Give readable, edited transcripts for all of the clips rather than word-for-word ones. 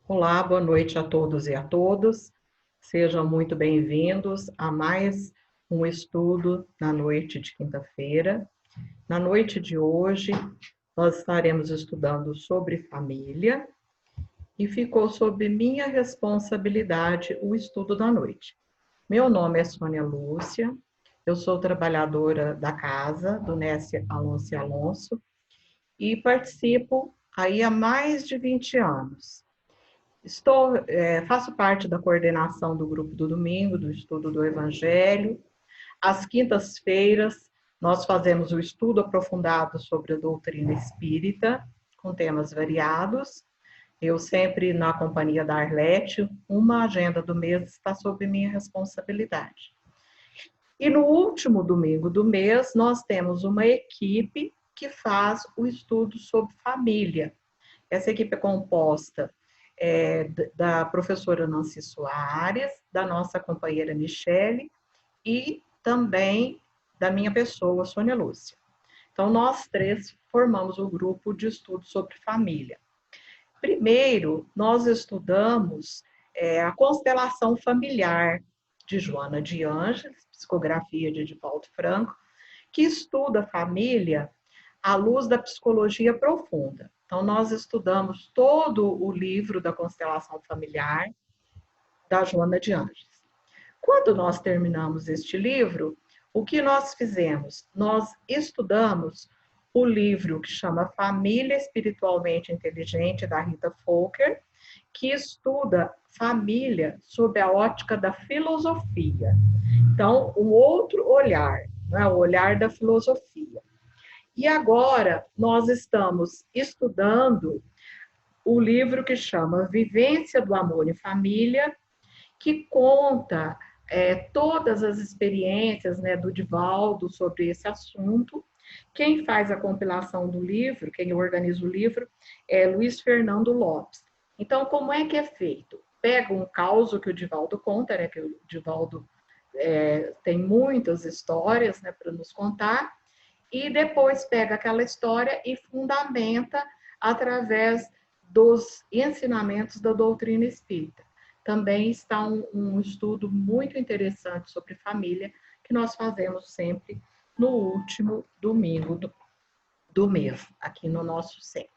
Olá, boa noite a todos e a todas. Sejam muito bem-vindos a mais um estudo na noite de quinta-feira. Na noite de hoje, nós estaremos estudando sobre família e ficou sob minha responsabilidade o estudo da noite. Meu nome é Sônia Lúcia, eu sou trabalhadora da casa do Nessie Alonso e Alonso e participo aí há mais de 20 anos. Faço parte da coordenação do grupo do domingo, do estudo do Evangelho. Às quintas-feiras, nós fazemos o estudo aprofundado sobre a doutrina espírita, com temas variados. Eu sempre na companhia da Arlete, uma agenda do mês está sob minha responsabilidade. E no último domingo do mês, nós temos uma equipe que faz o estudo sobre família. Essa equipe é composta da professora Nancy Soares, da nossa companheira Michele e também da minha pessoa, Sônia Lúcia. Então, nós três formamos o grupo de estudo sobre família. Primeiro, nós estudamos a constelação familiar de Joana de Ângeles, psicografia de Edivaldo Franco, que estuda a família à luz da psicologia profunda. Então, nós estudamos todo o livro da constelação familiar da Joana de Ângeles. Quando nós terminamos este livro, o que nós fizemos? Nós estudamos o livro que chama Família Espiritualmente Inteligente, da Rita Folker, que estuda família sob a ótica da filosofia. Então, um outro olhar, né? O olhar da filosofia. E agora nós estamos estudando o livro que chama Vivência do Amor em Família, que conta todas as experiências, né, do Divaldo sobre esse assunto. Quem faz a compilação do livro, quem organiza o livro, é Luiz Fernando Lopes. Então, como é que é feito? Pega um caso que o Divaldo conta, né, que o Divaldo tem muitas histórias, né, para nos contar, e depois pega aquela história e fundamenta através dos ensinamentos da doutrina espírita. Também está um estudo muito interessante sobre família, que nós fazemos sempre no último domingo do mês, aqui no nosso centro.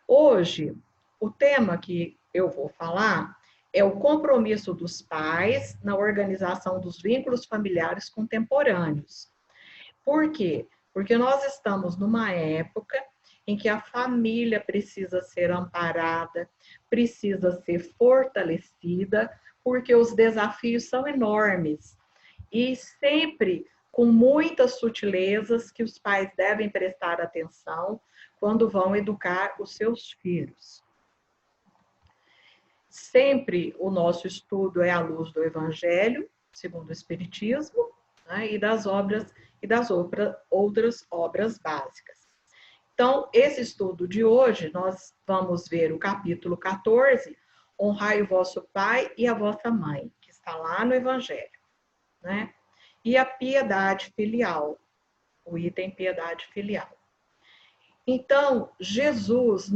Hoje, o tema que eu vou falar é o compromisso dos pais na organização dos vínculos familiares contemporâneos. Por quê? Porque nós estamos numa época em que a família precisa ser amparada, precisa ser fortalecida, porque os desafios são enormes. E sempre com muitas sutilezas que os pais devem prestar atenção quando vão educar os seus filhos. Sempre o nosso estudo é à luz do Evangelho, segundo o Espiritismo, né, e das outras obras básicas. Então, esse estudo de hoje, nós vamos ver o capítulo 14, honrai o vosso pai e a vossa mãe, que está lá no Evangelho, né? E a piedade filial, o item piedade filial. Então, Jesus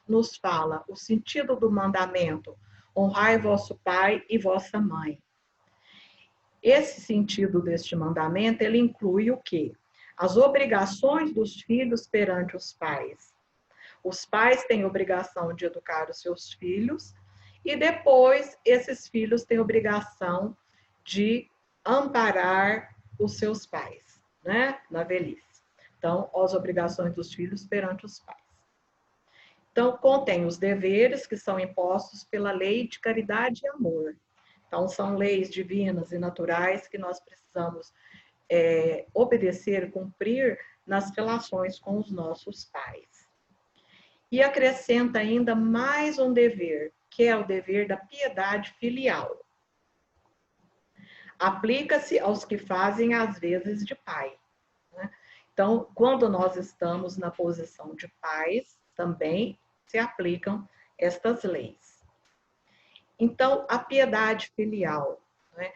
nos fala o sentido do mandamento, honrai vosso pai e vossa mãe. Esse sentido deste mandamento, ele inclui o quê? As obrigações dos filhos perante os pais. Os pais têm obrigação de educar os seus filhos e depois esses filhos têm obrigação de amparar os seus pais, né, na velhice. Então, as obrigações dos filhos perante os pais. Então, contém os deveres que são impostos pela lei de caridade e amor. Então, são leis divinas e naturais que nós precisamos obedecer, cumprir nas relações com os nossos pais. E acrescenta ainda mais um dever, que é o dever da piedade filial. Aplica-se aos que fazem as vezes de pai, né? Então, quando nós estamos na posição de pais, também se aplicam estas leis. Então, a piedade filial, né,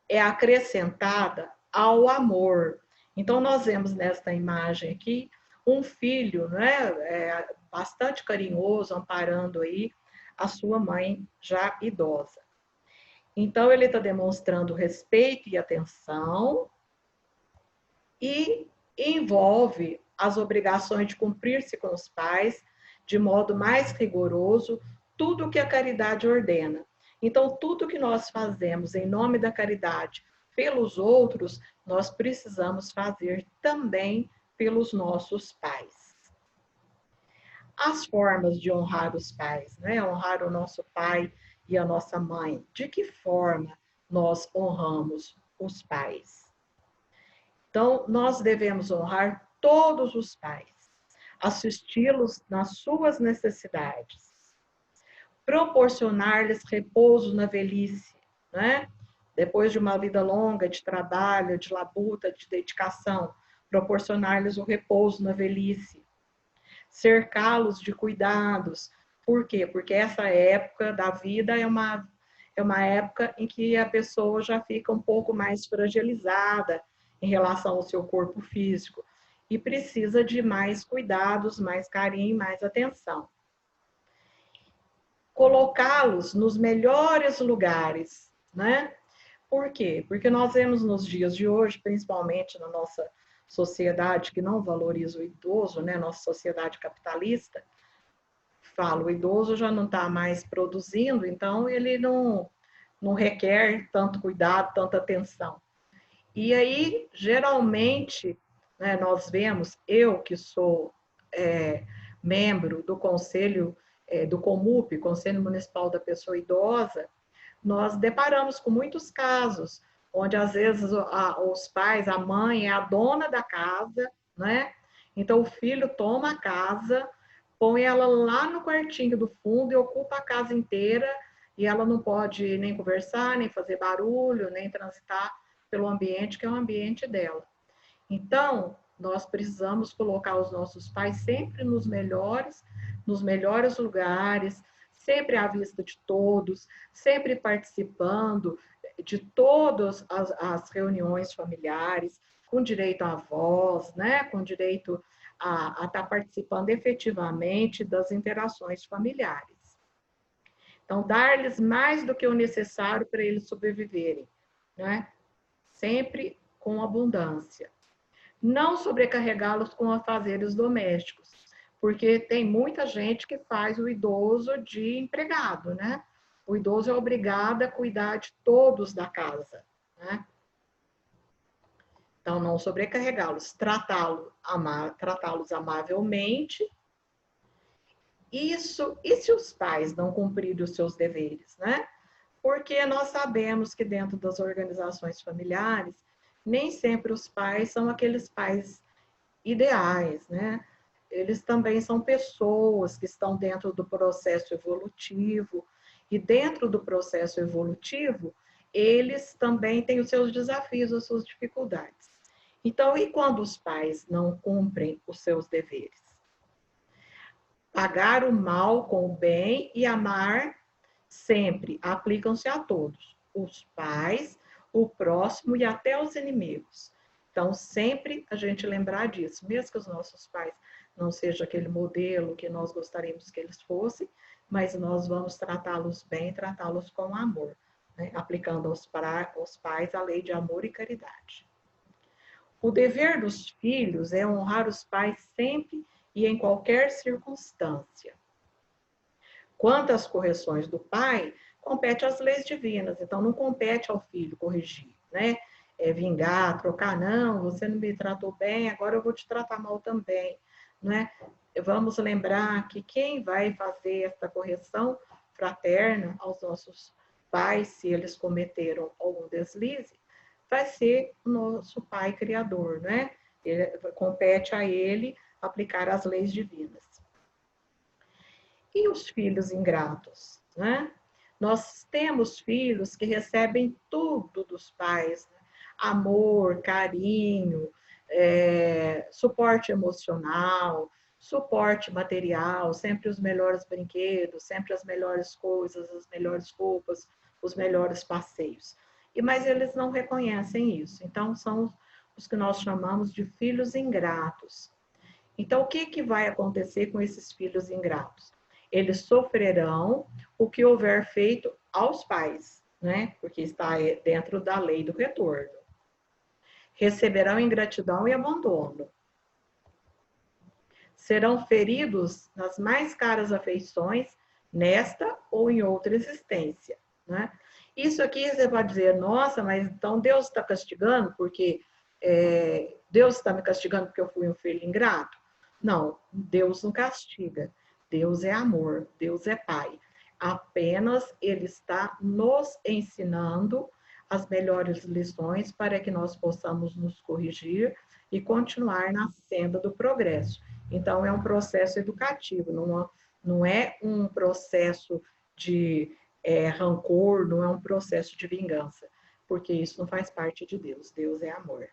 é acrescentada ao amor. Então, nós vemos nesta imagem aqui um filho, né, bastante carinhoso, amparando aí a sua mãe já idosa. Então, ele está demonstrando respeito e atenção e envolve as obrigações de cumprir-se com os pais de modo mais rigoroso, tudo o que a caridade ordena. Então, tudo que nós fazemos em nome da caridade pelos outros, nós precisamos fazer também pelos nossos pais. As formas de honrar os pais, né? Honrar o nosso pai e a nossa mãe. De que forma nós honramos os pais? Então, nós devemos honrar todos os pais, assisti-los nas suas necessidades, proporcionar-lhes repouso na velhice, né? Depois de uma vida longa de trabalho, de labuta, de dedicação, proporcionar-lhes o repouso na velhice, cercá-los de cuidados. Por quê? Porque essa época da vida é uma época em que a pessoa já fica um pouco mais fragilizada em relação ao seu corpo físico e precisa de mais cuidados, mais carinho, mais atenção. Colocá-los nos melhores lugares, né? Por quê? Porque nós vemos nos dias de hoje, principalmente na nossa sociedade que não valoriza o idoso, né? Nossa sociedade capitalista, o idoso já não está mais produzindo, então ele não requer tanto cuidado, tanta atenção. E aí, geralmente, né, nós vemos, eu que sou membro do Conselho, do COMUP, Conselho Municipal da Pessoa Idosa, nós deparamos com muitos casos, onde às vezes os pais, a mãe é a dona da casa, né? Então o filho toma a casa, põe ela lá no quartinho do fundo e ocupa a casa inteira, e ela não pode nem conversar, nem fazer barulho, nem transitar pelo ambiente que é o ambiente dela. Então, nós precisamos colocar os nossos pais sempre nos melhores lugares, sempre à vista de todos, sempre participando de todas as reuniões familiares, com direito à voz, né? Com direito a estar participando efetivamente das interações familiares. Então, dar-lhes mais do que o necessário para eles sobreviverem, né? Sempre com abundância. Não sobrecarregá-los com afazeres domésticos, porque tem muita gente que faz o idoso de empregado, né? O idoso é obrigado a cuidar de todos da casa, né? Então, não sobrecarregá-los, tratá-los amavelmente. Isso, e se os pais não cumprirem os seus deveres, né? Porque nós sabemos que dentro das organizações familiares, nem sempre os pais são aqueles pais ideais, né? Eles também são pessoas que estão dentro do processo evolutivo, e dentro do processo evolutivo, eles também têm os seus desafios, as suas dificuldades. Então, e quando os pais não cumprem os seus deveres? Pagar o mal com o bem e amar sempre aplicam-se a todos, os pais, o próximo e até os inimigos. Então, sempre a gente lembrar disso, mesmo que os nossos pais não sejam aquele modelo que nós gostaríamos que eles fossem, mas nós vamos tratá-los bem, tratá-los com amor, né? Aplicando aos pais a lei de amor e caridade. O dever dos filhos é honrar os pais sempre e em qualquer circunstância. Quanto às correções do pai, compete às leis divinas, então não compete ao filho corrigir, né? Vingar, trocar, não, você não me tratou bem, agora eu vou te tratar mal também, né? Vamos lembrar que quem vai fazer essa correção fraterna aos nossos pais, se eles cometeram algum deslize, vai ser o nosso Pai Criador, né? Compete a ele aplicar as leis divinas. E os filhos ingratos, né? Nós temos filhos que recebem tudo dos pais, né? Amor, carinho, suporte emocional, suporte material, sempre os melhores brinquedos, sempre as melhores coisas, as melhores roupas, os melhores passeios. Mas eles não reconhecem isso. Então, são os que nós chamamos de filhos ingratos. Então, o que vai acontecer com esses filhos ingratos? eles sofrerão o que houver feito aos pais, né? Porque está dentro da lei do retorno. Receberão ingratidão e abandono. Serão feridos nas mais caras afeições, nesta ou em outra existência, né? Isso aqui você pode dizer, nossa, mas então Deus está castigando porque Deus está me castigando porque eu fui um filho ingrato? Não, Deus não castiga. Deus é amor, Deus é Pai. Apenas Ele está nos ensinando as melhores lições para que nós possamos nos corrigir e continuar na senda do progresso. Então, é um processo educativo, não é um processo de rancor, não é um processo de vingança, porque isso não faz parte de Deus. Deus é amor.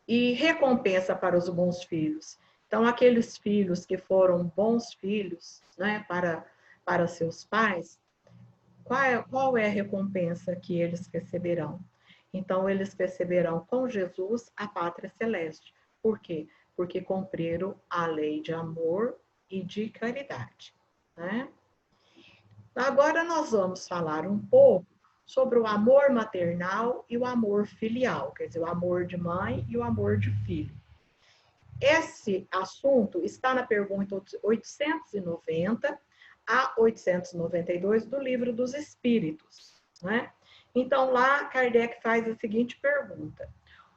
E recompensa para os bons filhos. Então, aqueles filhos que foram bons filhos, né, para seus pais, qual é a recompensa que eles receberão? Então, eles receberão com Jesus a pátria celeste. Por quê? Porque cumpriram a lei de amor e de caridade, né? Agora nós vamos falar um pouco sobre o amor maternal e o amor filial, quer dizer, o amor de mãe e o amor de filho. Esse assunto está na pergunta 890 a 892 do Livro dos Espíritos, né? Então, lá, Kardec faz a seguinte pergunta: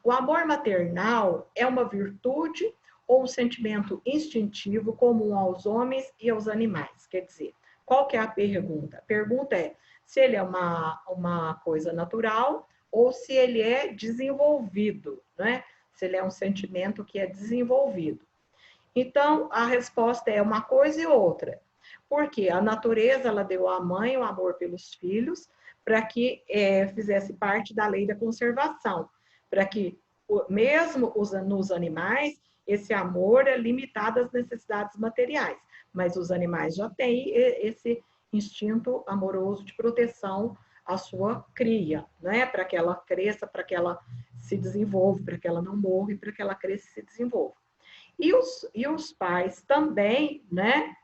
o amor maternal é uma virtude ou um sentimento instintivo comum aos homens e aos animais? Quer dizer, qual que é a pergunta? A pergunta é se ele é uma coisa natural ou se ele é desenvolvido, né? Se ele é um sentimento que é desenvolvido. Então, a resposta é uma coisa e outra. Porque a natureza, ela deu à mãe o amor pelos filhos para que fizesse parte da lei da conservação, para que, mesmo nos animais, esse amor é limitado às necessidades materiais, mas os animais já têm esse instinto amoroso de proteção à sua cria, né? Para que ela cresça, para que ela se desenvolva, para que ela não morra e para que ela cresça e se desenvolva. E os pais também, né,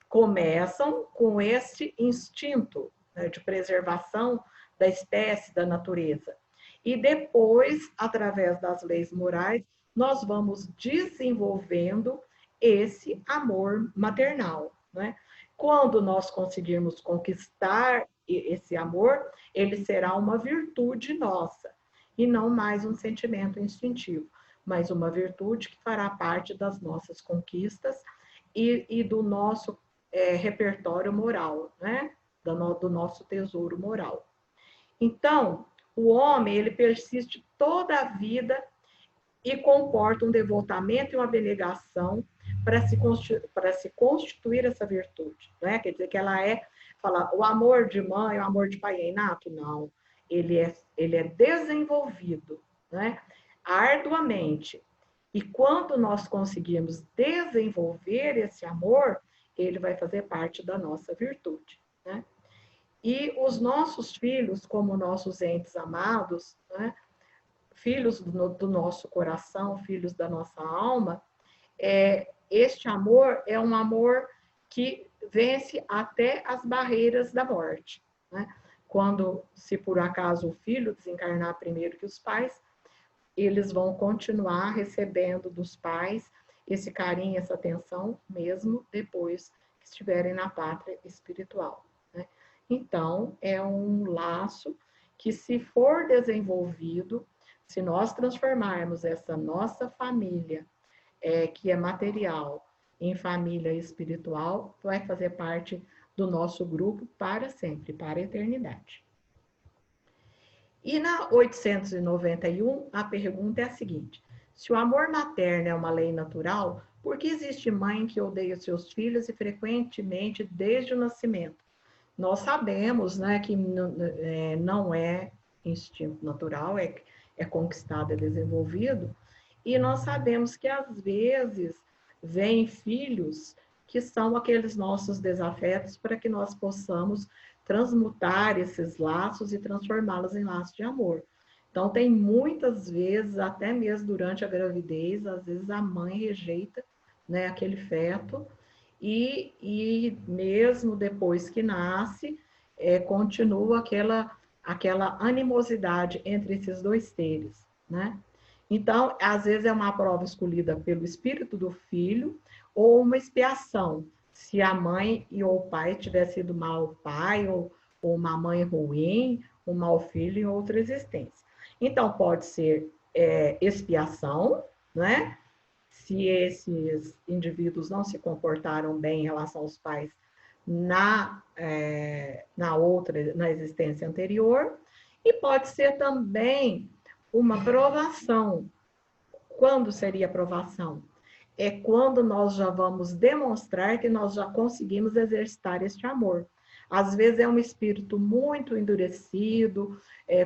começam com esse instinto, né, de preservação da espécie, da natureza. E depois, através das leis morais, nós vamos desenvolvendo esse amor maternal, né? Quando nós conseguirmos conquistar esse amor, ele será uma virtude nossa, e não mais um sentimento instintivo, mas uma virtude que fará parte das nossas conquistas e do nosso repertório moral, né? Do nosso tesouro moral. Então, o homem, ele persiste toda a vida e comporta um devotamento e uma abnegação para se constituir essa virtude, né? Quer dizer que ela o amor de mãe, o amor de pai é inato? Não, ele é desenvolvido, né? Arduamente. E quando nós conseguirmos desenvolver esse amor, ele vai fazer parte da nossa virtude, né? E os nossos filhos, como nossos entes amados, né? Filhos do nosso coração, filhos da nossa alma, este amor é um amor que vence até as barreiras da morte, né? Quando, se por acaso o filho desencarnar primeiro que os pais, eles vão continuar recebendo dos pais esse carinho, essa atenção, mesmo depois que estiverem na pátria espiritual, né? Então, é um laço que, se for desenvolvido, se nós transformarmos essa nossa família, que é material, em família espiritual, vai fazer parte do nosso grupo para sempre, para a eternidade. E na 891, a pergunta é a seguinte: se o amor materno é uma lei natural, por que existe mãe que odeia seus filhos e frequentemente desde o nascimento? Nós sabemos, né, que não é instinto natural, é conquistado, é desenvolvido, e nós sabemos que às vezes vêm filhos que são aqueles nossos desafetos para que nós possamos transmutar esses laços e transformá-los em laços de amor. Então, tem muitas vezes, até mesmo durante a gravidez, às vezes a mãe rejeita né, aquele feto, e mesmo depois que nasce, continua aquela animosidade entre esses dois seres, né? Então, às vezes é uma prova escolhida pelo espírito do filho ou uma expiação, se a mãe e ou o pai tiver sido mau pai ou uma mãe ruim, um mau filho em outra existência. Então, pode ser expiação, né? Se esses indivíduos não se comportaram bem em relação aos pais na existência anterior, e pode ser também uma provação. Quando seria aprovação? É quando nós já vamos demonstrar que nós já conseguimos exercitar este amor. Às vezes é um espírito muito endurecido,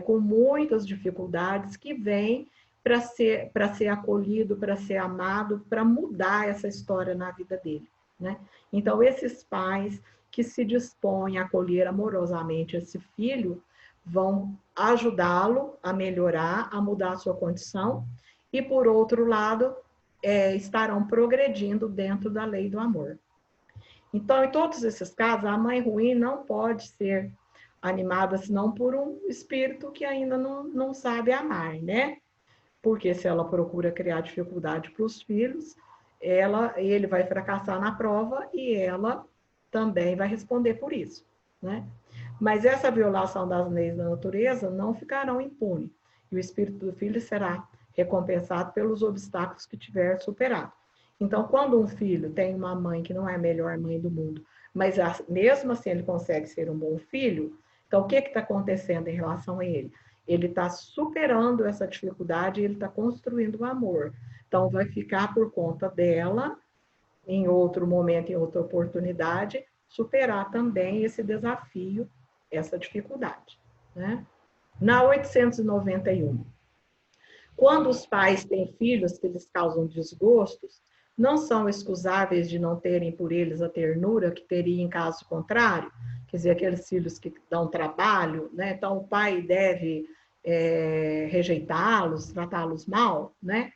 com muitas dificuldades, que vem para ser acolhido, para ser amado, para mudar essa história na vida dele, né? Então, esses pais que se dispõem a acolher amorosamente esse filho vão ajudá-lo a melhorar, a mudar a sua condição, e, por outro lado, estarão progredindo dentro da lei do amor. Então, em todos esses casos, a mãe ruim não pode ser animada senão por um espírito que ainda não sabe amar, né? Porque se ela procura criar dificuldade para os filhos, ele vai fracassar na prova e ela também vai responder por isso, né? Mas essa violação das leis da natureza não ficarão impune, e o espírito do filho será recompensado pelos obstáculos que tiver superado. Então, quando um filho tem uma mãe que não é a melhor mãe do mundo, mas mesmo assim ele consegue ser um bom filho, então o que está acontecendo em relação a ele? Ele está superando essa dificuldade e ele está construindo o amor. Então, vai ficar por conta dela, em outro momento, em outra oportunidade, superar também esse desafio, essa dificuldade, né? Na 891, quando os pais têm filhos que lhes causam desgostos, não são excusáveis de não terem por eles a ternura que teria em caso contrário, quer dizer, aqueles filhos que dão trabalho, né? Então o pai deve rejeitá-los, tratá-los mal, né?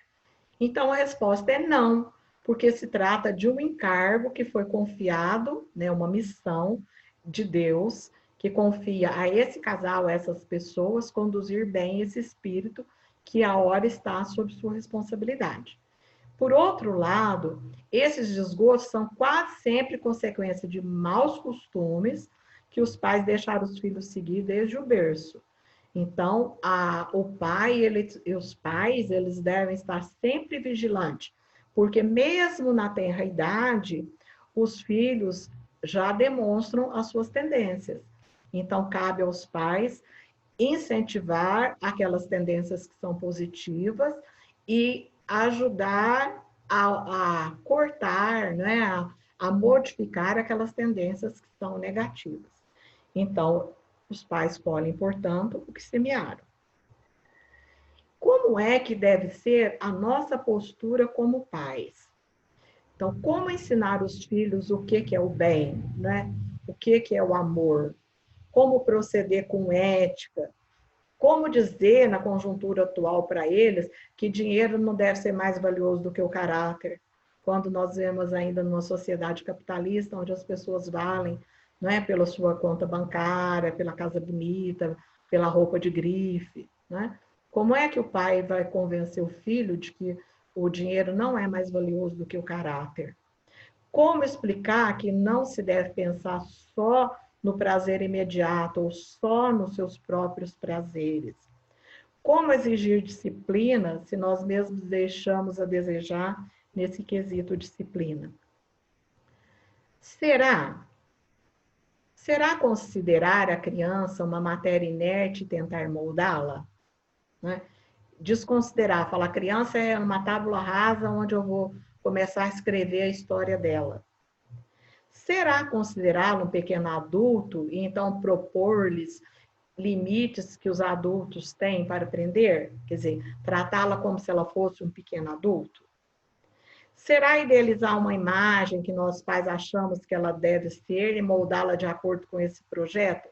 Então a resposta é não, porque se trata de um encargo que foi confiado, né, uma missão de Deus, que confia a esse casal, a essas pessoas, conduzir bem esse espírito que a hora está sob sua responsabilidade. Por outro lado, esses desgostos são quase sempre consequência de maus costumes que os pais deixaram os filhos seguir desde o berço. Então, o pai e os pais, eles devem estar sempre vigilantes, porque mesmo na tenra idade, os filhos já demonstram as suas tendências. Então, cabe aos pais incentivar aquelas tendências que são positivas e ajudar a cortar, né, a modificar aquelas tendências que são negativas. Então, os pais colhem, portanto, o que semearam. Como é que deve ser a nossa postura como pais? Então, como ensinar os filhos o que é o bem, né? O que é o amor? Como proceder com ética? Como dizer, na conjuntura atual para eles, que dinheiro não deve ser mais valioso do que o caráter, quando nós vemos ainda numa sociedade capitalista, onde as pessoas valem, né, pela sua conta bancária, pela casa bonita, pela roupa de grife, né? Como é que o pai vai convencer o filho de que o dinheiro não é mais valioso do que o caráter? Como explicar que não se deve pensar só no prazer imediato ou só nos seus próprios prazeres? Como exigir disciplina se nós mesmos deixamos a desejar nesse quesito disciplina? Será considerar a criança uma matéria inerte e tentar moldá-la? Né? Desconsiderar, falar, a criança é uma tábula rasa onde eu vou começar a escrever a história dela. Será considerá-lo um pequeno adulto e então propor-lhes limites que os adultos têm para aprender? Quer dizer, tratá-la como se ela fosse um pequeno adulto? Será idealizar uma imagem que nós pais achamos que ela deve ser e moldá-la de acordo com esse projeto?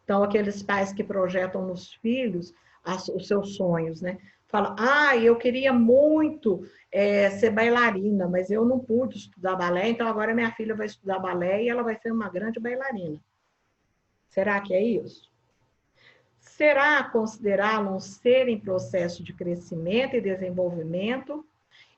Então, aqueles pais que projetam nos filhos os seus sonhos, né? Fala, eu queria muito ser bailarina, mas eu não pude estudar balé, então agora minha filha vai estudar balé e ela vai ser uma grande bailarina. Será que é isso? Será considerá-lo um ser em processo de crescimento e desenvolvimento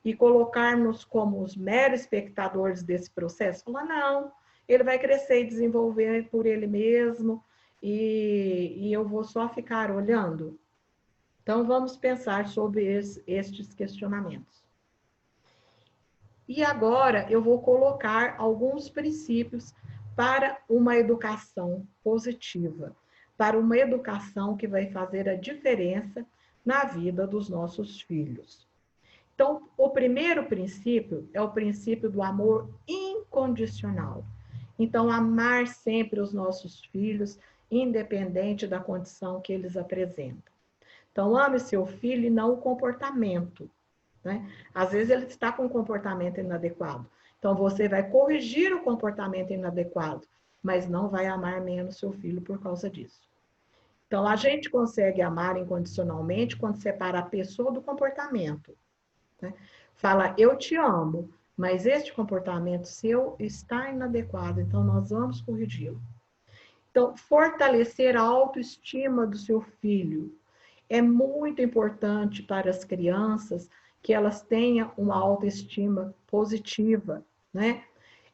e colocar-nos como os meros espectadores desse processo? Falar, não, ele vai crescer e desenvolver por ele mesmo e eu vou só ficar olhando? Então, vamos pensar sobre estes questionamentos. E agora eu vou colocar alguns princípios para uma educação positiva, para uma educação que vai fazer a diferença na vida dos nossos filhos. Então, o primeiro princípio é o princípio do amor incondicional. Então, amar sempre os nossos filhos, independente da condição que eles apresentam. Então, ame seu filho e não o comportamento, né? Às vezes ele está com um comportamento inadequado. Então, você vai corrigir o comportamento inadequado, mas não vai amar menos seu filho por causa disso. Então, a gente consegue amar incondicionalmente quando separa a pessoa do comportamento, né? Fala, eu te amo, mas este comportamento seu está inadequado, então nós vamos corrigi-lo. Então, fortalecer a autoestima do seu filho. É muito importante para as crianças que elas tenham uma autoestima positiva, né?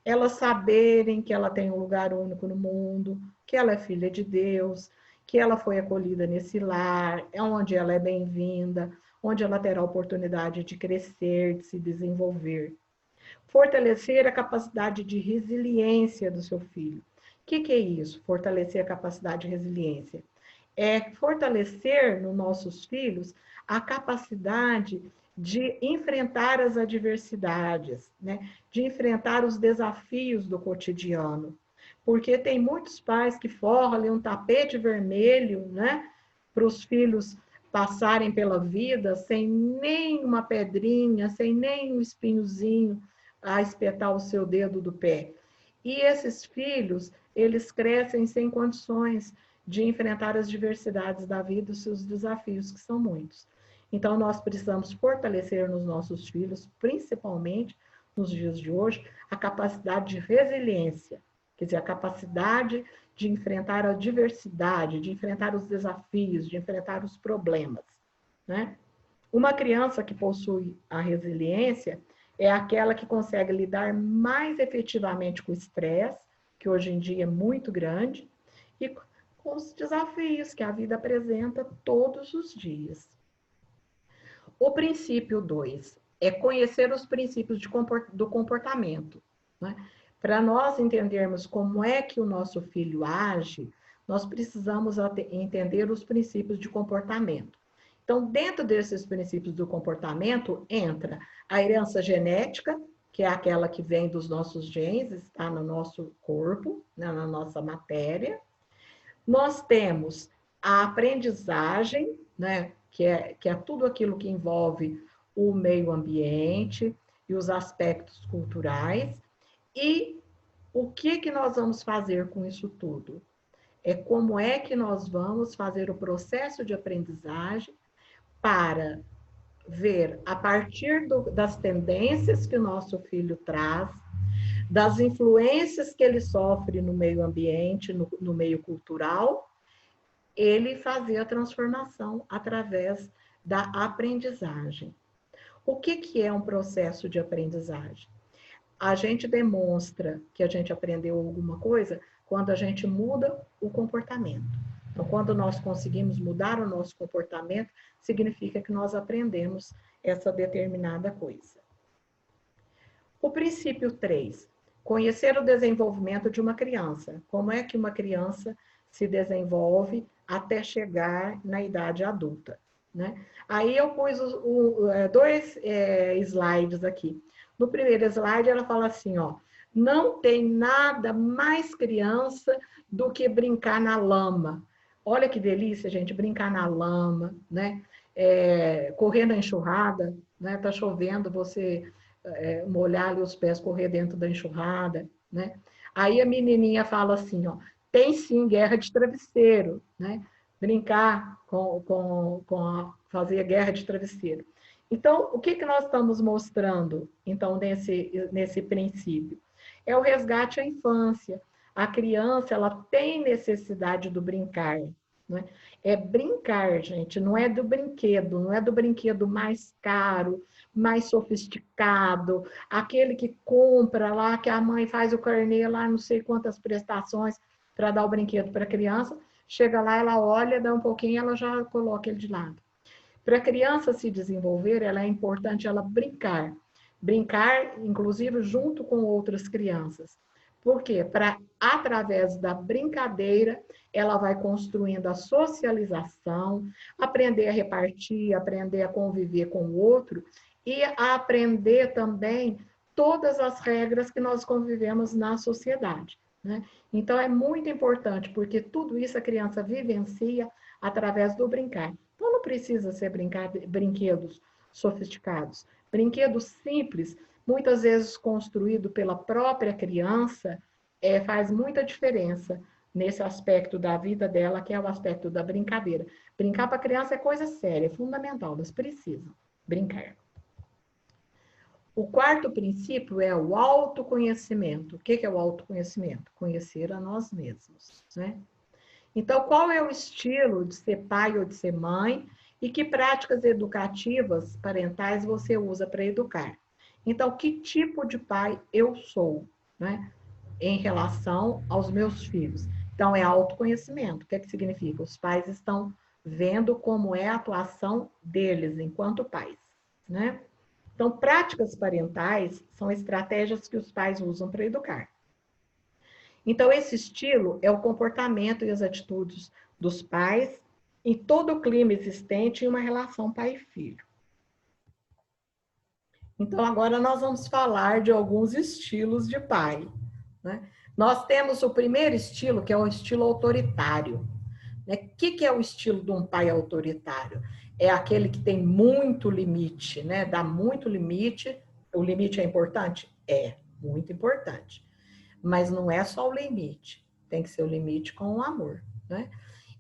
Elas saberem que ela tem um lugar único no mundo, que ela é filha de Deus, que ela foi acolhida nesse lar, é onde ela é bem-vinda, onde ela terá a oportunidade de crescer, de se desenvolver. Fortalecer a capacidade de resiliência do seu filho. O que é isso? Fortalecer a capacidade de resiliência. É fortalecer nos nossos filhos a capacidade de enfrentar as adversidades, né? De enfrentar os desafios do cotidiano. Porque tem muitos pais que forram ali um tapete vermelho, né? Para os filhos passarem pela vida sem nem uma pedrinha, sem nem um espinhozinho a espetar o seu dedo do pé. E esses filhos, eles crescem sem condições de enfrentar as diversidades da vida, os seus desafios, que são muitos. Então, nós precisamos fortalecer nos nossos filhos, principalmente nos dias de hoje, a capacidade de resiliência, quer dizer, a capacidade de enfrentar a diversidade, de enfrentar os desafios, de enfrentar os problemas, né? Uma criança que possui a resiliência é aquela que consegue lidar mais efetivamente com o estresse, que hoje em dia é muito grande, e com os desafios que a vida apresenta todos os dias. O princípio 2 é conhecer os princípios do comportamento, né? Para nós entendermos como é que o nosso filho age, nós precisamos entender os princípios de comportamento. Então, dentro desses princípios do comportamento, entra a herança genética, que é aquela que vem dos nossos genes, está no nosso corpo, né, na nossa matéria. Nós temos a aprendizagem, né, que é tudo aquilo que envolve o meio ambiente e os aspectos culturais. E o que nós vamos fazer com isso tudo? É como é que nós vamos fazer o processo de aprendizagem para ver, a partir das tendências que o nosso filho traz, das influências que ele sofre no meio ambiente, no meio cultural, ele fazer a transformação através da aprendizagem. O que é um processo de aprendizagem? A gente demonstra que a gente aprendeu alguma coisa quando a gente muda o comportamento. Então, quando nós conseguimos mudar o nosso comportamento, significa que nós aprendemos essa determinada coisa. O princípio 3, conhecer o desenvolvimento de uma criança. Como é que uma criança se desenvolve até chegar na idade adulta, né? Aí eu pus dois slides aqui. No primeiro slide, ela fala assim, ó, não tem nada mais criança do que brincar na lama. Olha que delícia, gente, brincar na lama, né? Correr na enxurrada, né? Tá chovendo, você molhar ali os pés, correr dentro da enxurrada, né? Aí a menininha fala assim, ó, tem sim guerra de travesseiro, né? brincar fazer guerra de travesseiro. Então, o que nós estamos mostrando, então, nesse princípio? É o resgate à infância. A criança, ela tem necessidade do brincar, né? É brincar, gente, não é do brinquedo, não é do brinquedo mais caro, mais sofisticado, aquele que compra lá, que a mãe faz o carnê lá, não sei quantas prestações para dar o brinquedo para a criança, chega lá, ela olha, dá um pouquinho, ela já coloca ele de lado. Para a criança se desenvolver, ela é importante ela brincar. Brincar, inclusive, junto com outras crianças. Por quê? Para, através da brincadeira, ela vai construindo a socialização, aprender a repartir, aprender a conviver com o outro e a aprender também todas as regras que nós convivemos na sociedade, né? Então, é muito importante, porque tudo isso a criança vivencia através do brincar. Então, não precisa ser brinquedos sofisticados. Brinquedos simples, muitas vezes construído pela própria criança, faz muita diferença nesse aspecto da vida dela, que é o aspecto da brincadeira. Brincar para a criança é coisa séria, é fundamental, elas precisam brincar. O quarto princípio é o autoconhecimento. O que é o autoconhecimento? Conhecer a nós mesmos, né? Então, qual é o estilo de ser pai ou de ser mãe e que práticas educativas parentais você usa para educar? Então, que tipo de pai eu sou, né, em relação aos meus filhos? Então, é autoconhecimento. O que significa? Os pais estão vendo como é a atuação deles enquanto pais, né? Então, práticas parentais são estratégias que os pais usam para educar. Então, esse estilo é o comportamento e as atitudes dos pais em todo o clima existente em uma relação pai e filho. Então, agora nós vamos falar de alguns estilos de pai, né? Nós temos o primeiro estilo, que é o estilo autoritário. O que é o estilo de um pai autoritário? É aquele que tem muito limite, né? Dá muito limite. O limite é importante? É, muito importante. Mas não é só o limite, tem que ser o limite com o amor, né?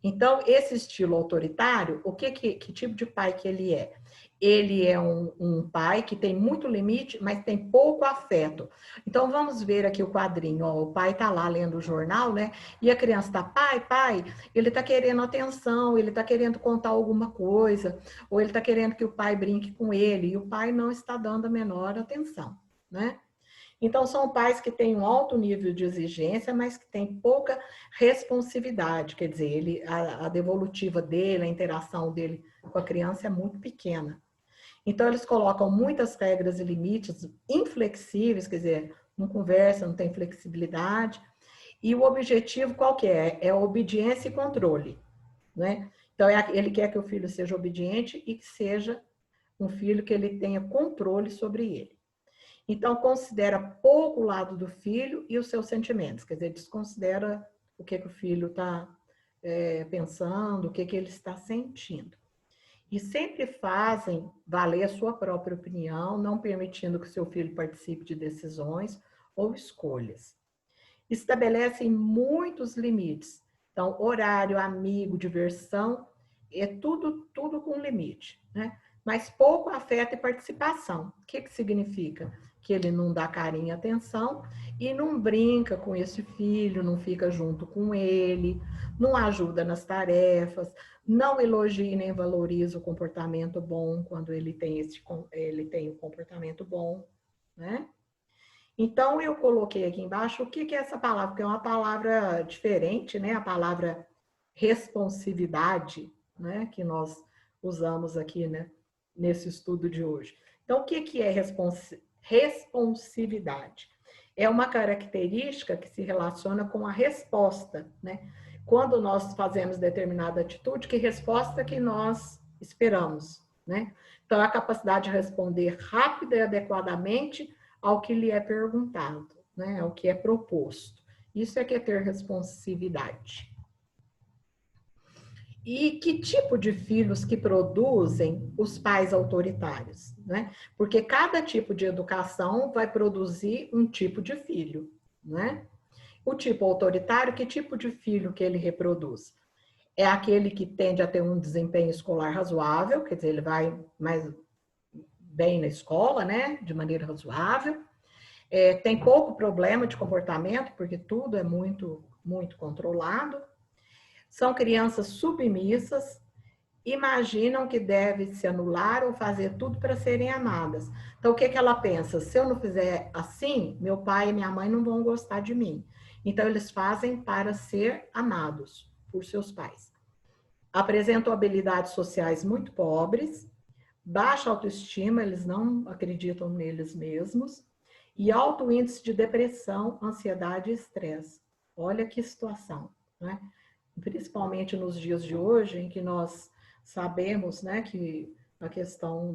Então, esse estilo autoritário, que tipo de pai que ele é? Ele é um pai que tem muito limite, mas tem pouco afeto. Então, vamos ver aqui o quadrinho. Ó, o pai está lá lendo o jornal, né? E a criança está, pai, ele está querendo atenção, ele está querendo contar alguma coisa, ou ele está querendo que o pai brinque com ele, e o pai não está dando a menor atenção, né? Então, são pais que têm um alto nível de exigência, mas que têm pouca responsividade. Quer dizer, a devolutiva dele, a interação dele com a criança é muito pequena. Então, eles colocam muitas regras e limites inflexíveis, quer dizer, não conversa, não tem flexibilidade. E o objetivo qual que é? É obediência e controle, né? Então, ele quer que o filho seja obediente e que seja um filho que ele tenha controle sobre ele. Então, considera pouco o lado do filho e os seus sentimentos, quer dizer, desconsidera o que o filho está pensando, o que ele está sentindo. E sempre fazem valer a sua própria opinião, não permitindo que seu filho participe de decisões ou escolhas. Estabelecem muitos limites. Então, horário, amigo, diversão, é tudo com limite, né? Mas pouco afeto e participação. O que significa? Que ele não dá carinho e atenção e não brinca com esse filho, não fica junto com ele, não ajuda nas tarefas, não elogia nem valoriza o comportamento bom quando ele tem um comportamento bom, né? Então, eu coloquei aqui embaixo o que é essa palavra, porque é uma palavra diferente, né? A palavra responsividade, né? Que nós usamos aqui, né? Nesse estudo de hoje. Então, o que é responsividade? É uma característica que se relaciona com a resposta, né? Quando nós fazemos determinada atitude, que resposta que nós esperamos, né? Então, a capacidade de responder rápida e adequadamente ao que lhe é perguntado, né? Ao que é proposto. Isso é que é ter responsividade. E que tipo de filhos que produzem os pais autoritários, né? Porque cada tipo de educação vai produzir um tipo de filho, né? O tipo autoritário, que tipo de filho que ele reproduz? é aquele que tende a ter um desempenho escolar razoável, quer dizer, ele vai mais bem na escola, né, de maneira razoável. Tem pouco problema de comportamento, porque tudo é muito, muito controlado. São crianças submissas, imaginam que deve se anular ou fazer tudo para serem amadas. Então, o que ela pensa? Se eu não fizer assim, meu pai e minha mãe não vão gostar de mim. Então, eles fazem para ser amados por seus pais. Apresentam habilidades sociais muito pobres, baixa autoestima, eles não acreditam neles mesmos, e alto índice de depressão, ansiedade e estresse. Olha que situação, né? Principalmente nos dias de hoje, em que nós sabemos, né, que a questão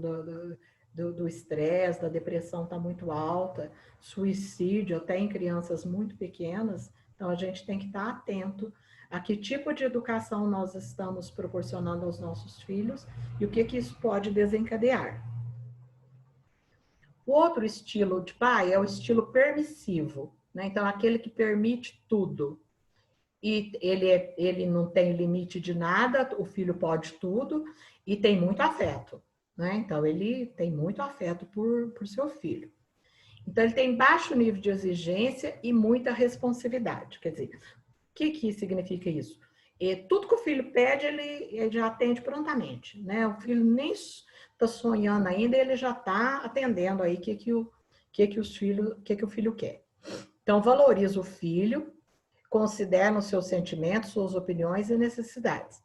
do estresse, da depressão está muito alta, suicídio até em crianças muito pequenas, então a gente tem que estar atento a que tipo de educação nós estamos proporcionando aos nossos filhos e o que isso pode desencadear. O outro estilo de pai é o estilo permissivo, né? Então, aquele que permite tudo. E ele não tem limite de nada, o filho pode tudo, e tem muito afeto, né? Então, ele tem muito afeto por seu filho. Então, ele tem baixo nível de exigência e muita responsividade. Quer dizer, o que significa isso? Tudo que o filho pede, ele já atende prontamente, né? O filho nem está sonhando ainda, ele já está atendendo aí o que o filho quer. Então, valoriza o filho, considera os seus sentimentos, suas opiniões e necessidades.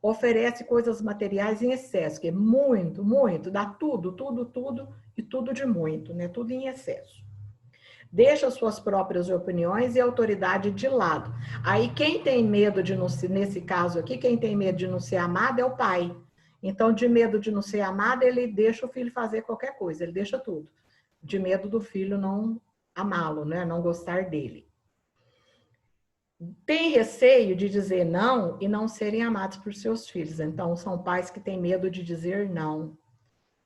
Oferece coisas materiais em excesso, que é muito, muito, dá tudo, tudo, tudo e tudo de muito, né? Tudo em excesso. Deixa suas próprias opiniões e autoridade de lado. Aí quem tem medo de não ser, nesse caso aqui, quem tem medo de não ser amado é o pai. Então, de medo de não ser amado, ele deixa o filho fazer qualquer coisa, ele deixa tudo. De medo do filho não amá-lo, né? Não gostar dele. Tem receio de dizer não e não serem amados por seus filhos. Então, são pais que têm medo de dizer não,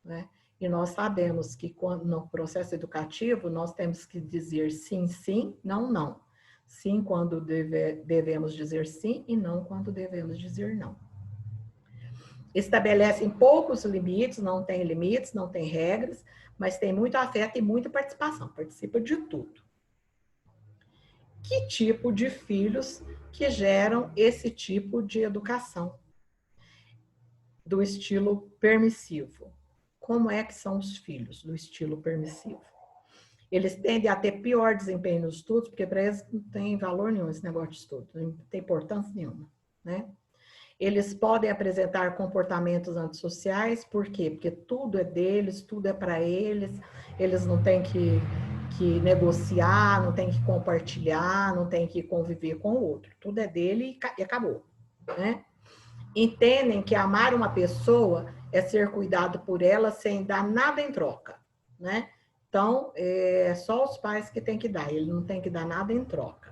né? E nós sabemos que no processo educativo, nós temos que dizer sim, sim, não, não. Sim quando devemos dizer sim e não quando devemos dizer não. Estabelecem poucos limites, não tem regras, mas tem muito afeto e muita participação, participa de tudo. Que tipo de filhos que geram esse tipo de educação? Do estilo permissivo. Como é que são os filhos do estilo permissivo? Eles tendem a ter pior desempenho nos estudos, porque para eles não tem valor nenhum esse negócio de estudo, não tem importância nenhuma, né? Eles podem apresentar comportamentos antissociais, por quê? Porque tudo é deles, tudo é para eles não têm que negociar, não têm que compartilhar, não têm que conviver com o outro. Tudo é dele e acabou, né? Entendem que amar uma pessoa é ser cuidado por ela sem dar nada em troca, né? Então, é só os pais que têm que dar, ele não tem que dar nada em troca.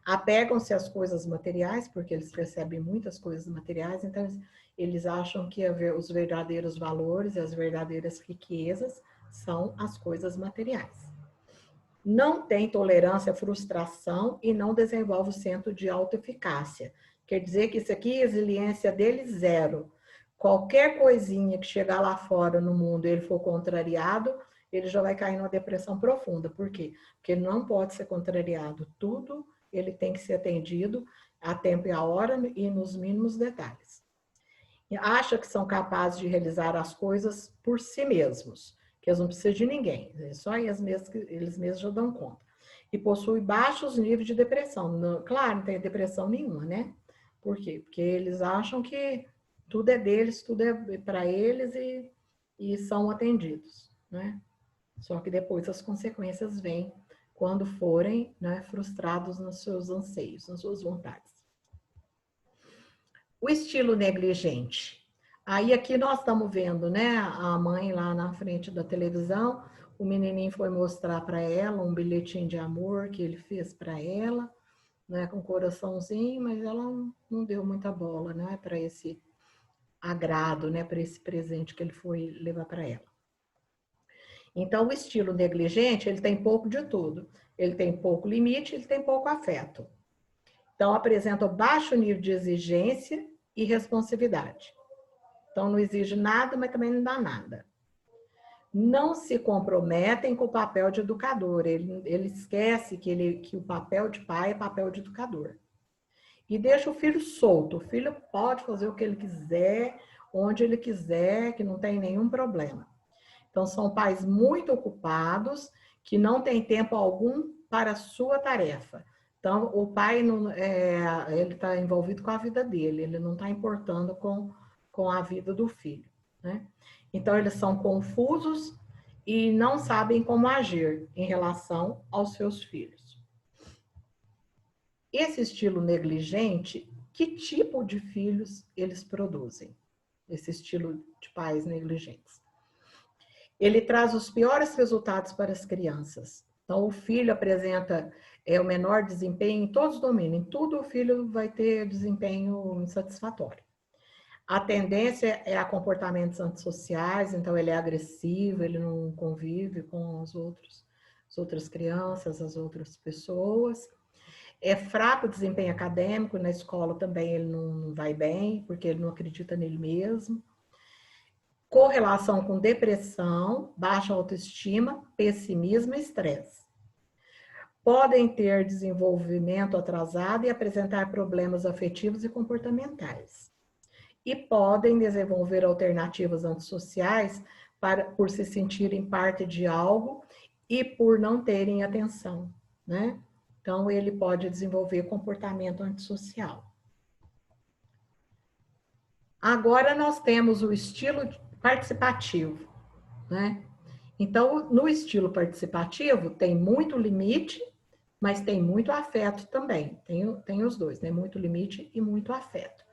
Apegam-se às coisas materiais, porque eles recebem muitas coisas materiais, então eles acham que os verdadeiros valores e as verdadeiras riquezas são as coisas materiais. Não tem tolerância à frustração e não desenvolve o centro de autoeficácia. Quer dizer que isso aqui, a resiliência dele, zero. Qualquer coisinha que chegar lá fora no mundo e ele for contrariado, ele já vai cair numa depressão profunda. Por quê? Porque ele não pode ser contrariado. Tudo ele tem que ser atendido a tempo e a hora e nos mínimos detalhes. E acha que são capazes de realizar as coisas por si mesmos, que eles não precisam de ninguém, só eles mesmos já dão conta. E possui baixos níveis de depressão. Não, claro, não tem depressão nenhuma, né? Por quê? Porque eles acham que tudo é deles, tudo é para eles e são atendidos, né? Só que depois as consequências vêm quando forem, né, frustrados nos seus anseios, nas suas vontades. O estilo negligente. Aí aqui nós estamos vendo, né, a mãe lá na frente da televisão, o menininho foi mostrar para ela um bilhetinho de amor que ele fez para ela, né, com um coraçãozinho, mas ela não deu muita bola, né, para esse agrado, né, para esse presente que ele foi levar para ela. Então, o estilo negligente, ele tem pouco de tudo. Ele tem pouco limite, ele tem pouco afeto. Então, apresentam baixo nível de exigência e responsividade. Então, não exige nada, mas também não dá nada. Não se comprometem com o papel de educador. Ele esquece que o papel de pai é papel de educador. E deixa o filho solto. O filho pode fazer o que ele quiser, onde ele quiser, que não tem nenhum problema. Então, são pais muito ocupados, que não têm tempo algum para a sua tarefa. Então, o pai ele está envolvido com a vida dele, ele não está importando com a vida do filho, né? Então, eles são confusos e não sabem como agir em relação aos seus filhos. Esse estilo negligente, que tipo de filhos eles produzem? Esse estilo de pais negligentes. Ele traz os piores resultados para as crianças. Então, o filho apresenta o menor desempenho em todos os domínios. Em tudo, o filho vai ter desempenho insatisfatório. A tendência é a comportamentos antissociais, então ele é agressivo, ele não convive com as outras crianças, as outras pessoas. É fraco o desempenho acadêmico, na escola também ele não vai bem, porque ele não acredita nele mesmo. Correlação com depressão, baixa autoestima, pessimismo e estresse. Podem ter desenvolvimento atrasado e apresentar problemas afetivos e comportamentais. E podem desenvolver alternativas antissociais por se sentirem parte de algo e por não terem atenção, né? Então, ele pode desenvolver comportamento antissocial. Agora, nós temos o estilo participativo, né? Então, no estilo participativo, tem muito limite, mas tem muito afeto também. Tem os dois, né? Muito limite e muito afeto.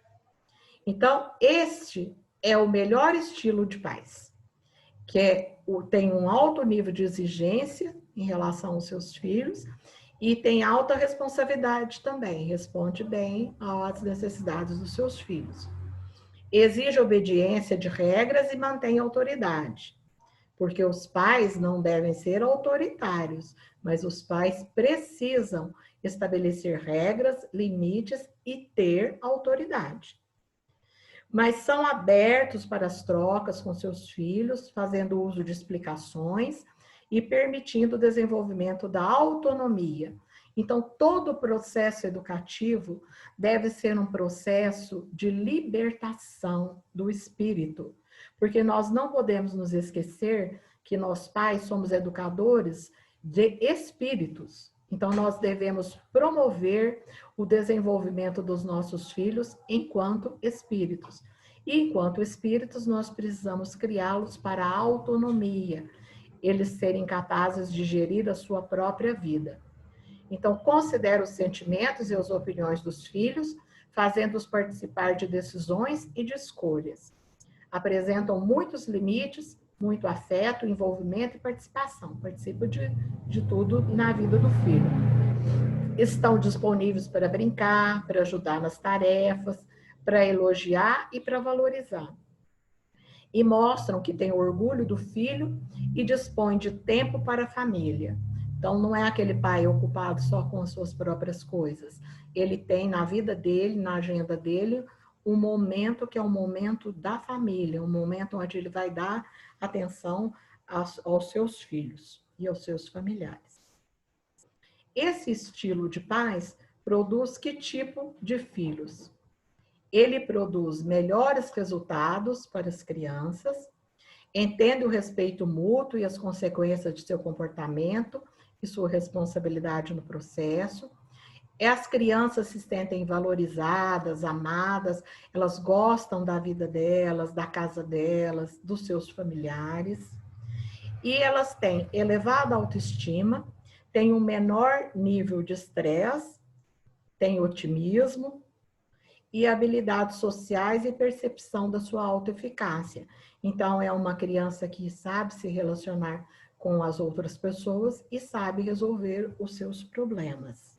Então, este é o melhor estilo de pais, que tem um alto nível de exigência em relação aos seus filhos e tem alta responsabilidade também, responde bem às necessidades dos seus filhos. Exige obediência de regras e mantém autoridade, porque os pais não devem ser autoritários, mas os pais precisam estabelecer regras, limites e ter autoridade. Mas são abertos para as trocas com seus filhos, fazendo uso de explicações e permitindo o desenvolvimento da autonomia. Então, todo o processo educativo deve ser um processo de libertação do espírito, porque nós não podemos nos esquecer que nós pais somos educadores de espíritos. Então, nós devemos promover o desenvolvimento dos nossos filhos enquanto espíritos. E enquanto espíritos, nós precisamos criá-los para a autonomia, eles serem capazes de gerir a sua própria vida. Então, considera os sentimentos e as opiniões dos filhos, fazendo-os participar de decisões e de escolhas. Apresentam muitos limites, muito afeto, envolvimento e participação. Participam de tudo na vida do filho. Estão disponíveis para brincar, para ajudar nas tarefas, para elogiar e para valorizar. E mostram que têm orgulho do filho e dispõem de tempo para a família. Então, não é aquele pai ocupado só com as suas próprias coisas. Ele tem na vida dele, na agenda dele, um momento que é um momento da família, um momento onde ele vai dar atenção aos seus filhos e aos seus familiares. Esse estilo de pais produz que tipo de filhos? Ele produz melhores resultados para as crianças, entende o respeito mútuo e as consequências de seu comportamento e sua responsabilidade no processo. As crianças se sentem valorizadas, amadas, elas gostam da vida delas, da casa delas, dos seus familiares. E elas têm elevada autoestima, têm um menor nível de estresse, têm otimismo e habilidades sociais e percepção da sua autoeficácia. Então, é uma criança que sabe se relacionar com as outras pessoas e sabe resolver os seus problemas.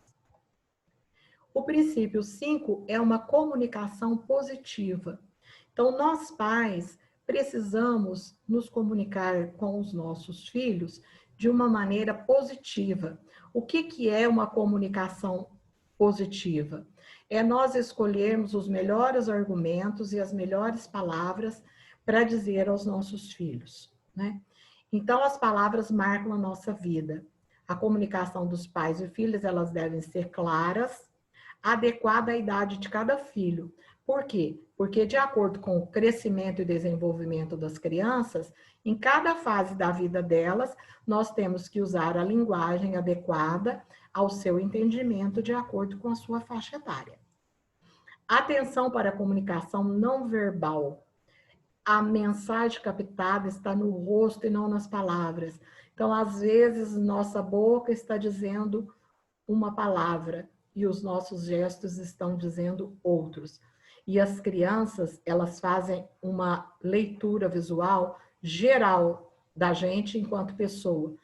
O princípio 5 é uma comunicação positiva. Então, nós pais precisamos nos comunicar com os nossos filhos de uma maneira positiva. O que é uma comunicação positiva. É nós escolhermos os melhores argumentos e as melhores palavras para dizer aos nossos filhos, né? Então, as palavras marcam a nossa vida. A comunicação dos pais e filhos, elas devem ser claras, adequada à idade de cada filho. Por quê? Porque, de acordo com o crescimento e desenvolvimento das crianças, em cada fase da vida delas, nós temos que usar a linguagem adequada ao seu entendimento, de acordo com a sua faixa etária. Atenção para a comunicação não verbal. A mensagem captada está no rosto e não nas palavras. Então, às vezes, nossa boca está dizendo uma palavra e os nossos gestos estão dizendo outros. E as crianças, elas fazem uma leitura visual geral da gente enquanto pessoa.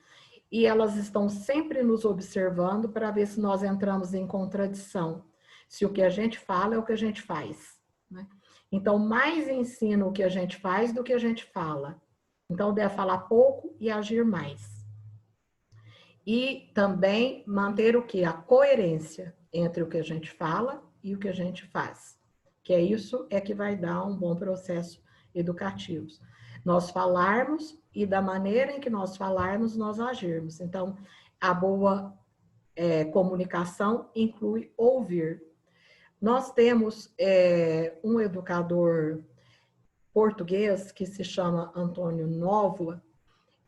E elas estão sempre nos observando para ver se nós entramos em contradição. Se o que a gente fala é o que a gente faz, né? Então, mais ensina o que a gente faz do que a gente fala. Então, deve falar pouco e agir mais. E também manter o quê? A coerência entre o que a gente fala e o que a gente faz. Que é isso que vai dar um bom processo educativo. Nós falarmos e da maneira em que nós falarmos, nós agirmos. Então, a boa comunicação inclui ouvir. Nós temos um educador português que se chama Antônio Nóvoa,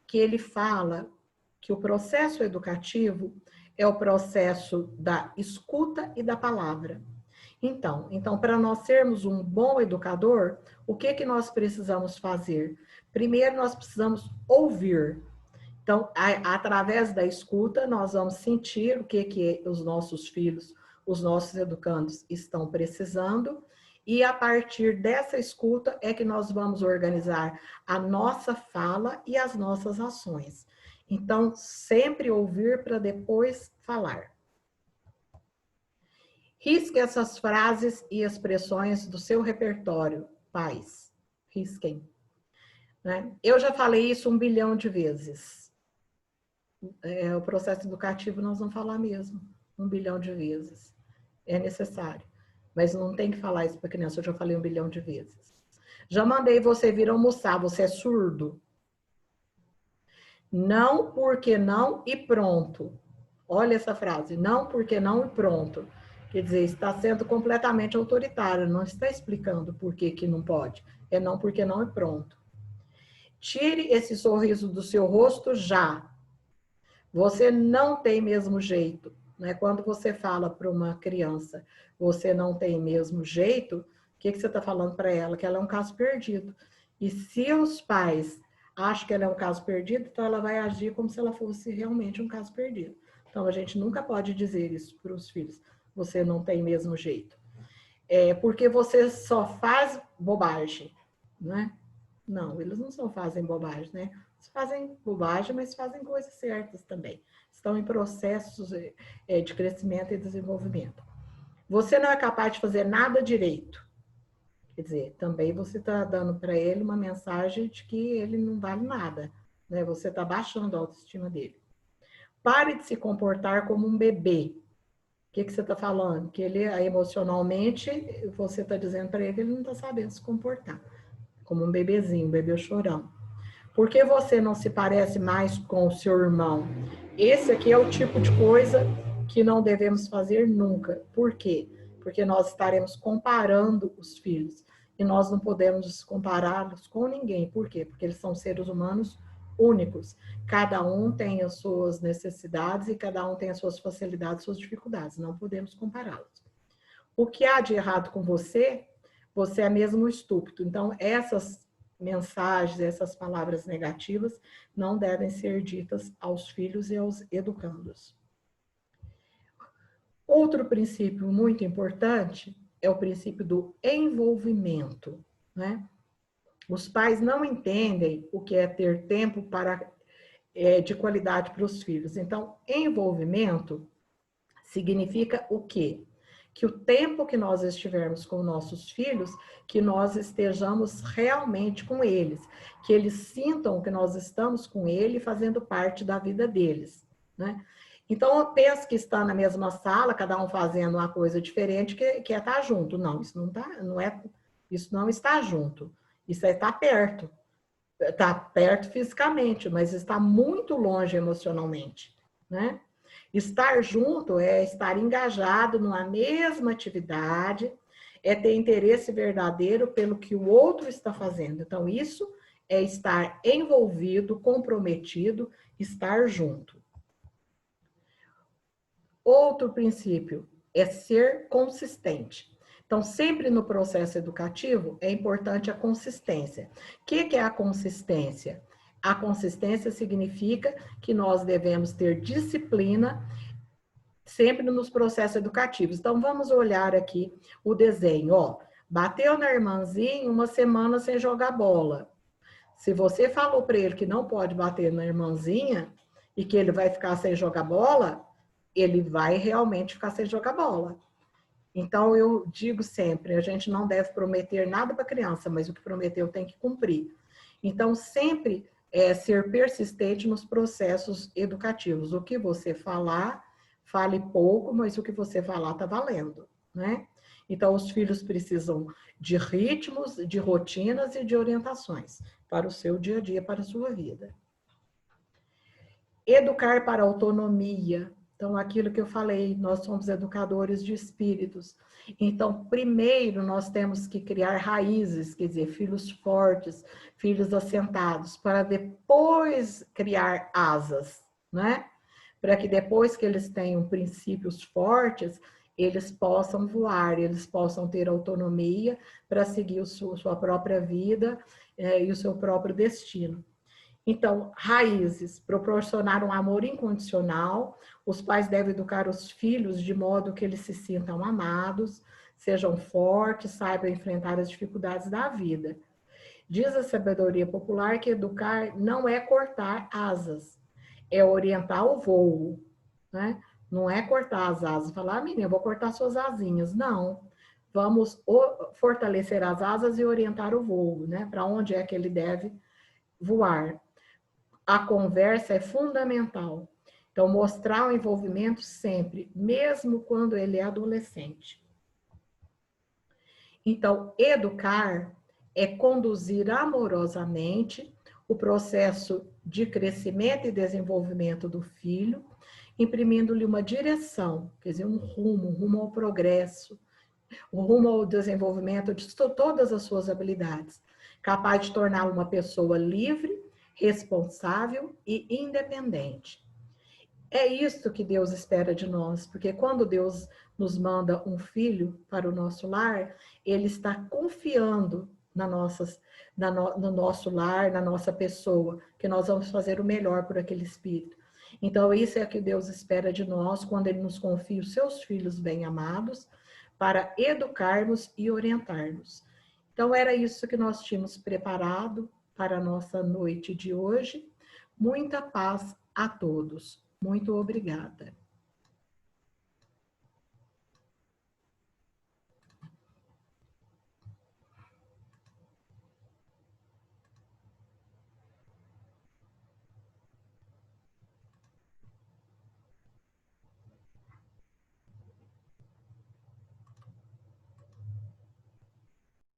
que ele fala que o processo educativo é o processo da escuta e da palavra. Então, para nós sermos um bom educador, o que nós precisamos fazer? Primeiro, nós precisamos ouvir. Então, através da escuta, nós vamos sentir o que os nossos filhos, os nossos educandos estão precisando, e a partir dessa escuta é que nós vamos organizar a nossa fala e as nossas ações. Então, sempre ouvir para depois falar. Risque essas frases e expressões do seu repertório, pais. Risquem. Né? Eu já falei isso 1 bilhão de vezes. O processo educativo nós vamos falar mesmo 1 bilhão de vezes. É necessário. Mas não tem que falar isso para criança, eu já falei 1 bilhão de vezes. Já mandei você vir almoçar, você é surdo? Não, porque não e pronto. Olha essa frase, não, porque não e pronto. Quer dizer, está sendo completamente autoritário, não está explicando por que não pode. É não, porque não e pronto. Tire esse sorriso do seu rosto já. Você não tem mesmo jeito. Né? Quando você fala para uma criança, você não tem mesmo jeito, o que você está falando para ela? Que ela é um caso perdido. E se os pais acham que ela é um caso perdido, então ela vai agir como se ela fosse realmente um caso perdido. Então, a gente nunca pode dizer isso para os filhos. Você não tem mesmo jeito. Porque você só faz bobagem, né? Não, eles não só fazem bobagem, né? Eles fazem bobagem, mas fazem coisas certas também. Estão em processos de crescimento e desenvolvimento. Você não é capaz de fazer nada direito. Quer dizer, também você está dando para ele uma mensagem de que ele não vale nada, né? Você está baixando a autoestima dele. Pare de se comportar como um bebê. O que você está falando? Que ele, emocionalmente, você está dizendo para ele que ele não está sabendo se comportar. Como um bebezinho, um bebê chorão. Por que você não se parece mais com o seu irmão? Esse aqui é o tipo de coisa que não devemos fazer nunca. Por quê? Porque nós estaremos comparando os filhos. E nós não podemos compará-los com ninguém. Por quê? Porque eles são seres humanos únicos. Cada um tem as suas necessidades e cada um tem as suas facilidades, suas dificuldades. Não podemos compará-los. O que há de errado com você, você é mesmo estúpido. Então, essas mensagens, essas palavras negativas não devem ser ditas aos filhos e aos educandos. Outro princípio muito importante é o princípio do envolvimento, né? Os pais não entendem o que é ter tempo de qualidade para os filhos. Então, envolvimento significa o quê? Que o tempo que nós estivermos com nossos filhos, que nós estejamos realmente com eles, que eles sintam que nós estamos com ele fazendo parte da vida deles, né? Então, pensa que está na mesma sala, cada um fazendo uma coisa diferente, que é estar junto. Não, isso não tá, não é, isso não está junto. Isso é estar perto. Está perto fisicamente, mas está muito longe emocionalmente, né? Estar junto é estar engajado numa mesma atividade, é ter interesse verdadeiro pelo que o outro está fazendo. Então, isso é estar envolvido, comprometido, estar junto. Outro princípio é ser consistente. Então, sempre no processo educativo, é importante a consistência. O que é a consistência? A consistência significa que nós devemos ter disciplina sempre nos processos educativos. Então, vamos olhar aqui o desenho. Ó, bateu na irmãzinha uma semana sem jogar bola. Se você falou para ele que não pode bater na irmãzinha e que ele vai ficar sem jogar bola, ele vai realmente ficar sem jogar bola. Então, eu digo sempre, a gente não deve prometer nada para a criança, mas o que prometeu tem que cumprir. Então, sempre ser persistente nos processos educativos. O que você falar, fale pouco, mas o que você falar está valendo, né? Então, os filhos precisam de ritmos, de rotinas e de orientações para o seu dia a dia, para a sua vida. Educar para a autonomia. Então, aquilo que eu falei, nós somos educadores de espíritos. Então, primeiro nós temos que criar raízes, quer dizer, filhos fortes, filhos assentados, para depois criar asas, né? Para que depois que eles tenham princípios fortes, eles possam voar, eles possam ter autonomia para seguir sua própria vida e o seu próprio destino. Então, raízes, proporcionar um amor incondicional. Os pais devem educar os filhos de modo que eles se sintam amados, sejam fortes, saibam enfrentar as dificuldades da vida. Diz a sabedoria popular que educar não é cortar asas, é orientar o voo, né? Não é cortar as asas, falar, menina, eu vou cortar suas asinhas. Não, vamos fortalecer as asas e orientar o voo, né? Para onde é que ele deve voar. A conversa é fundamental. Então, mostrar o envolvimento sempre, mesmo quando ele é adolescente. Então, educar é conduzir amorosamente o processo de crescimento e desenvolvimento do filho, imprimindo-lhe uma direção, quer dizer, um rumo ao progresso, um rumo ao desenvolvimento de todas as suas habilidades, capaz de torná-lo uma pessoa livre, responsável e independente. É isso que Deus espera de nós, porque quando Deus nos manda um filho para o nosso lar, Ele está confiando no nosso lar, na nossa pessoa, que nós vamos fazer o melhor por aquele espírito. Então, isso é o que Deus espera de nós quando Ele nos confia os seus filhos bem-amados para educarmos e orientarmos. Então, era isso que nós tínhamos preparado para a nossa noite de hoje. Muita paz a todos. Muito obrigada.